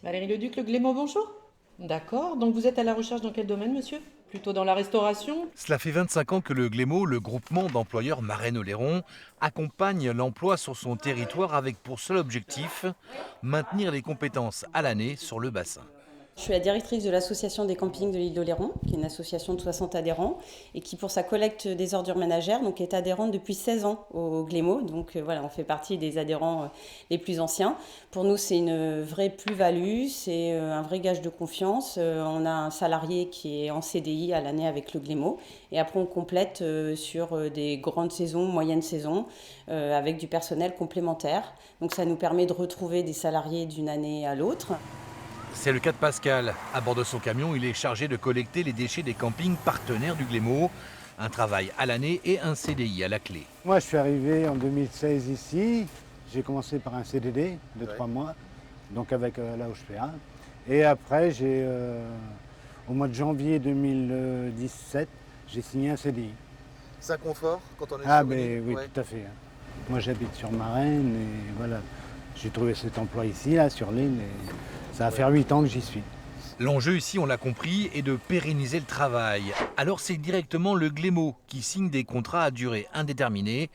Valérie Leduc, Le Glémo, bonjour. D'accord, donc vous êtes à la recherche dans quel domaine, monsieur? Plutôt dans la restauration? Cela fait 25 ans que le Glémo, le groupement d'employeurs Marennes-Oléron, accompagne l'emploi sur son territoire avec pour seul objectif maintenir les compétences à l'année sur le bassin. Je suis la directrice de l'association des campings de l'île d'Oléron, qui est une association de 60 adhérents et qui, pour sa collecte des ordures ménagères, donc est adhérente depuis 16 ans au Glémo. Donc voilà, on fait partie des adhérents les plus anciens. Pour nous, c'est une vraie plus-value, c'est un vrai gage de confiance. On a un salarié qui est en CDI à l'année avec le Glémo et après on complète sur des grandes saisons, moyennes saisons, avec du personnel complémentaire. Donc ça nous permet de retrouver des salariés d'une année à l'autre. C'est le cas de Pascal. À bord de son camion, il est chargé de collecter les déchets des campings partenaires du Glémo. Un travail à l'année et un CDI à la clé. Moi, je suis arrivé en 2016 ici. J'ai commencé par un CDD de 3 mois, donc avec la HPA. Et après, au mois de janvier 2017, j'ai signé un CDI. C'est un confort quand on est Ah, sur une mais île? oui, Ouais. tout à fait. Moi, j'habite sur Marennes et voilà. J'ai trouvé cet emploi ici, là, sur l'île, et ça va faire 8 ans que j'y suis. L'enjeu ici, on l'a compris, est de pérenniser le travail. Alors c'est directement le Glémo qui signe des contrats à durée indéterminée.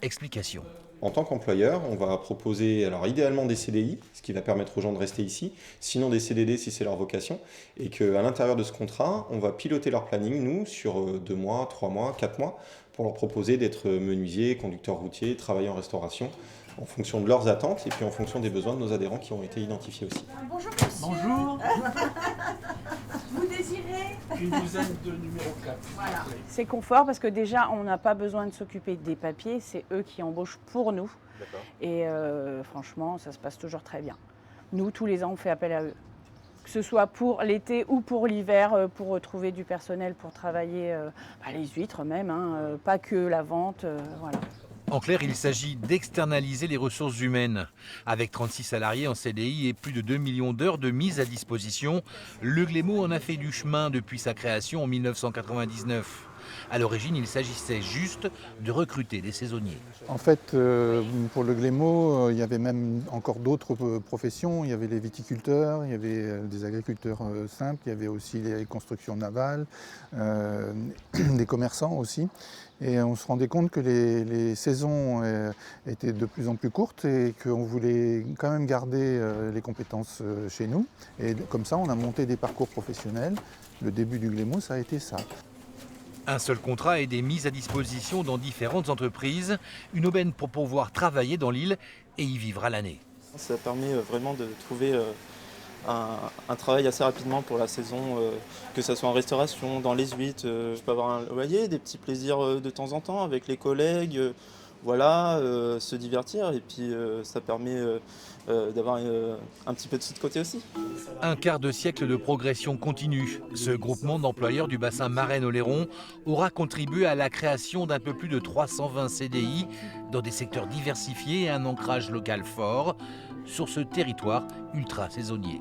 Explication. En tant qu'employeur, on va proposer alors idéalement des CDI, ce qui va permettre aux gens de rester ici, sinon des CDD si c'est leur vocation, et qu'à l'intérieur de ce contrat, on va piloter leur planning, nous, sur 2 mois, 3 mois, 4 mois, pour leur proposer d'être menuisier, conducteur routier, travailler en restauration, en fonction de leurs attentes et puis en fonction des besoins de nos adhérents qui ont été identifiés aussi. Bonjour monsieur. Bonjour, Vous désirez? une douzaine de numéros 4. Voilà. C'est confort parce que déjà on n'a pas besoin de s'occuper des papiers, c'est eux qui embauchent pour nous. D'accord. Et franchement, ça se passe toujours très bien. Nous, tous les ans, on fait appel à eux. Que ce soit pour l'été ou pour l'hiver, pour trouver du personnel pour travailler les huîtres même, pas que la vente, voilà. En clair, il s'agit d'externaliser les ressources humaines. Avec 36 salariés en CDI et plus de 2 millions d'heures de mise à disposition, le Glémo en a fait du chemin depuis sa création en 1999. À l'origine, il s'agissait juste de recruter des saisonniers. En fait, pour le Glémo, il y avait même encore d'autres professions. Il y avait les viticulteurs, il y avait des agriculteurs simples, il y avait aussi les constructions navales, des commerçants aussi. Et on se rendait compte que les saisons étaient de plus en plus courtes et qu'on voulait quand même garder les compétences chez nous. Et comme ça, on a monté des parcours professionnels. Le début du Glémo, ça a été ça. Un seul contrat et des mises à disposition dans différentes entreprises, une aubaine pour pouvoir travailler dans l'île et y vivre à l'année. Ça permet vraiment de trouver un travail assez rapidement pour la saison, que ce soit en restauration, dans les huîtres. Je peux avoir des petits plaisirs de temps en temps avec les collègues, se divertir et puis ça permet d'avoir un petit peu de sous de côté aussi. Un quart de siècle de progression continue. Ce groupement d'employeurs du bassin Marennes-Oléron aura contribué à la création d'un peu plus de 320 CDI dans des secteurs diversifiés et un ancrage local fort sur ce territoire ultra saisonnier.